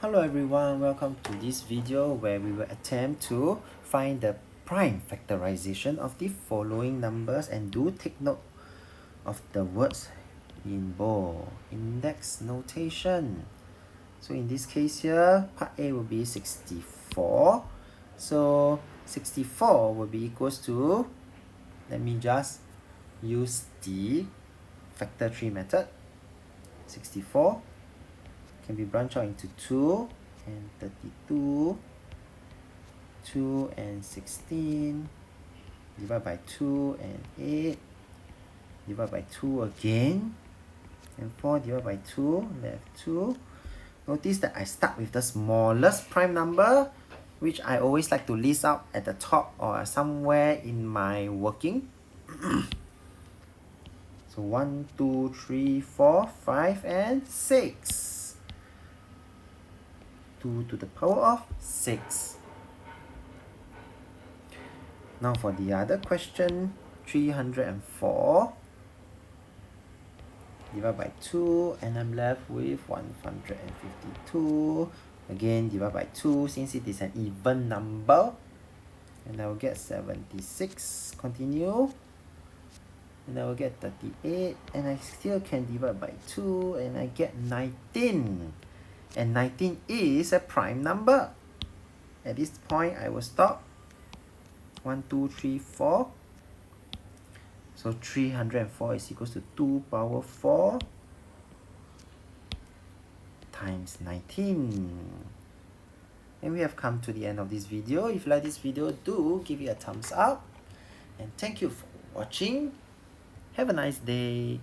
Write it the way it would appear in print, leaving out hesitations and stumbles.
Hello everyone, welcome to this video where we will attempt to find the prime factorization of the following numbers, and do take note of the words in bold index notation. So in this case here, part A will be 64. So 64 will be equals to, let me just use the factor tree method. 64 can be branched out into 2 and 32, 2 and 16, divide by 2 and 8, divide by 2 again, and 4 divided by 2, left 2. Notice that I start with the smallest prime number, which I always like to list out at the top or somewhere in my working. So 1, 2, 3, 4, 5, and 6. 2 to the power of 6. Now for the other question, 304 divided by 2, and I'm left with 152. Again, divide by 2 since it is an even number, and I will get 76. Continue, and I will get 38, and I still can divide by 2, and I get 19. And 19 is a prime number. At this point, I will stop. 1, 2, 3, 4. So 304 is equals to 2 power 4 times 19. And we have come to the end of this video. If you like this video, do give it a thumbs up. And thank you for watching. Have a nice day.